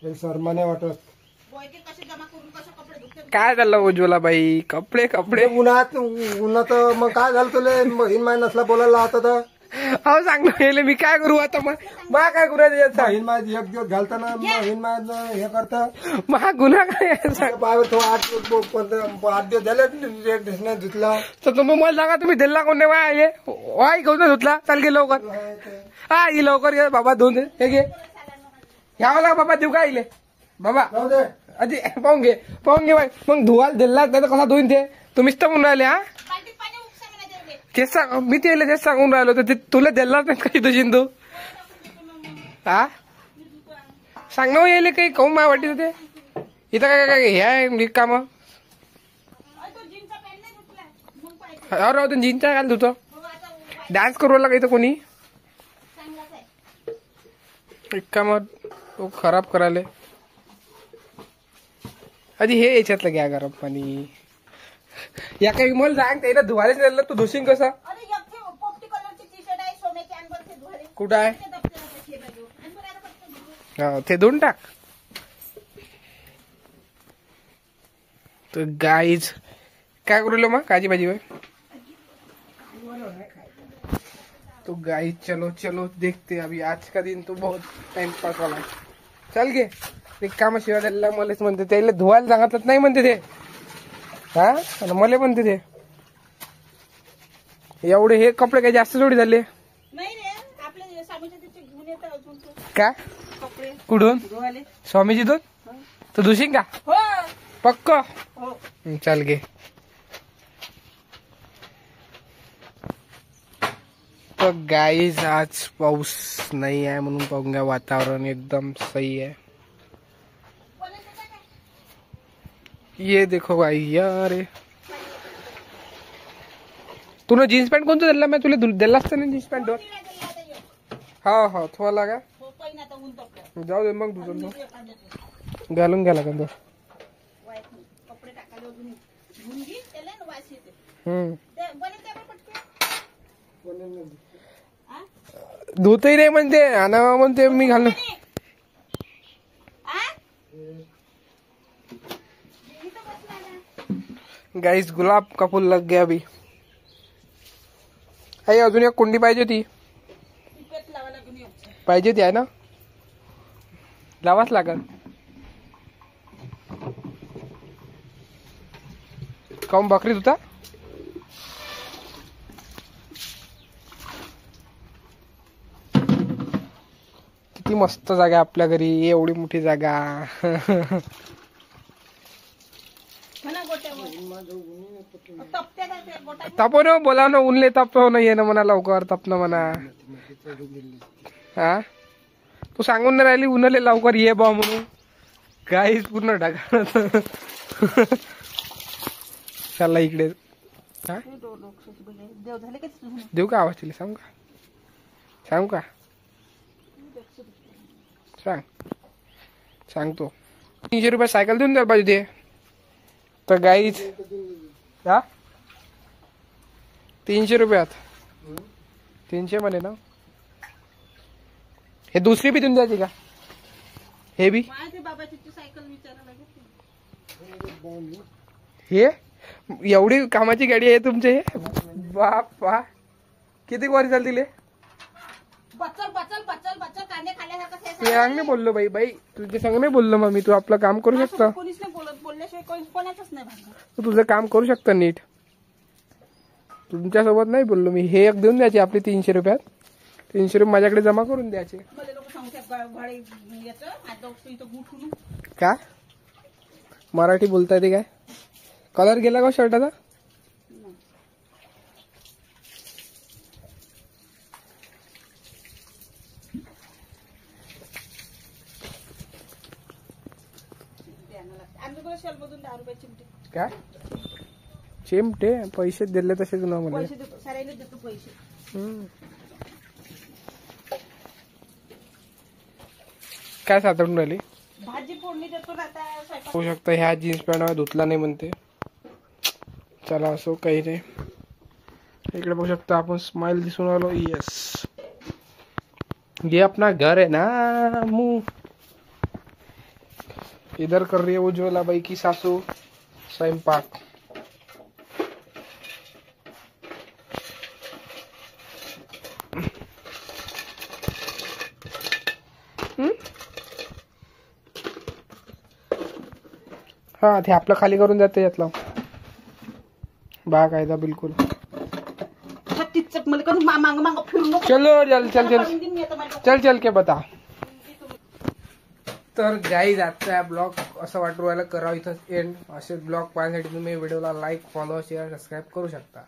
शर्माने वाटत काय झालं उज्ज्वला बाई? कपडे कपडे उन्हात मग काय झालं तुला हिनमाय नसला बोलायला आता तर अहो सांग ना, मी काय करू आता? मग काय गुन्हा हिनमाय एक दिवस घालताना हिनमाय हे करता महा गुन्हा काय सांग? पायावर तो 8 दिवस झाले नाही धुतला तर मग मला सांगा, तुम्ही दिल्ला कोण नाही आले? वाय घेऊन नाही धुतला? चाल गे लवकर. हा ये लवकर ये बाबा, धुवून दे. हे घे, घ्यावं लाग बाबा, देऊ काय इले बाबा? अजी पाहून घे बाई. मग धुवायला दिल्ला नाही तर कसा धुईन ते? तुम्हीच तर म्हणून राहिले. हा तेच सांग, मी तेच सांगून राहिलो. तर तुला दिल्लाच नाही काही तुझी तू? हा सांग ना येईल काही काऊन माय वाटत ते इथं काय काय हे आहे काम? अरे राहतो जीनचा घाल धुतो. डान्स करू लागा इथं कोणी काम तो खराब करायला. आधी हे याच्यातलं घ्या गरम पाणी. या काही मला सांग त्याला धुवायलाच नाही, तू धुशीन कसं? कुठं आहे? हा ते धुवून टाक. तर गाईज काय करू मग काजी भाजी भाई? तो गाइस चलो चलो देखते अभी आज का दिन तो बहुत टाइम पास वाला. चल गे ते कामाशिवाय त्याला मलाच म्हणते, त्याला धुवायला सांगतच नाही म्हणते ते. हा मला म्हणते ते एवढे हे कपडे काही जास्त जोडी झाले का? कुठून? स्वामीजी दोन तर धुशीन का पक्क? चल गे. तो गाइस आज पाऊस नाही आहे म्हणून पाहून घ्या, वातावरण एकदम सही है. ये देखो भाई यार, तूने जीन्स पॅन्ट कोणतं दिला? मी तुला दिला असतं ना जीन्स पॅन्ट. हा हा थोडा लागा जाऊ दे मग दुसरं घालून घ्या लागेल. धुतही नाही म्हणते आणि म्हणते मी घालून. गाइस गुलाब का फूल लग गया अभी. आई अजून एक कुंडी पाहिजे होती. पाहिजे होती आहे ना, लावाच लागल. काऊन बकरीत होता? किती मस्त जागा आपल्या घरी, एवढी मोठी जागा. तपो न बोला ना, उनले तपतो न ये ना म्हणा लवकर तपन म्हणा. हा तू सांगून नाही राहिली उन्हले लवकर ये बा म्हणून. काहीच पूर्ण ढगा. चला इकडे. देऊ का आवाज तिला? सांगू का? सांगू का? सांगतो. 300 रुपये सायकल देऊन द्यायला पाहिजे ते. तर गाईच हा 300 रुपयात 300 म्हणे ना. हे दुसरी बी देऊन द्यायची का? हे बी हे एवढी कामाची गाडी आहे तुमचे? हे बापा किती वारी चालतील? सांग नाही बोललो बाई बाई तुझ्या संग नाही बोललो. मग मी तू आपलं काम करू शकता. तुझं काम करू शकता नीट. तुमच्यासोबत नाही बोललो मी. हे एक देऊन द्यायचे आपले 300 रुपयात. 300 रुपये माझ्याकडे जमा करून द्यायचे. का मराठी बोलता येते काय? कलर गेला का शर्टाचा? काय चिमटे पैसे दिले तसेच ना मला. काय साठवून राहिली? होऊ शकतं ह्या जीन्स पॅन्ट धुतला नाही म्हणते. चला असो काही नाही. इकडे बघू शकता आपण स्माइल दिसून आलो. यस ये अपना घर है ना. इधर कर रही है उज्ज्वला बाई की सासू स्वयंपाक। हा ते आपलं खाली करून जाते यातलं बाकायदा बिलकुल। चलो चल चल चल चल चल के बता। तर गाईज आजचा ब्लॉग असं वाटू राहिलं करावं इथं एंड। असे ब्लॉग पाहण्यासाठी तुम्ही व्हिडिओला लाईक फॉलो शेअर सबस्क्राईब करू शकता।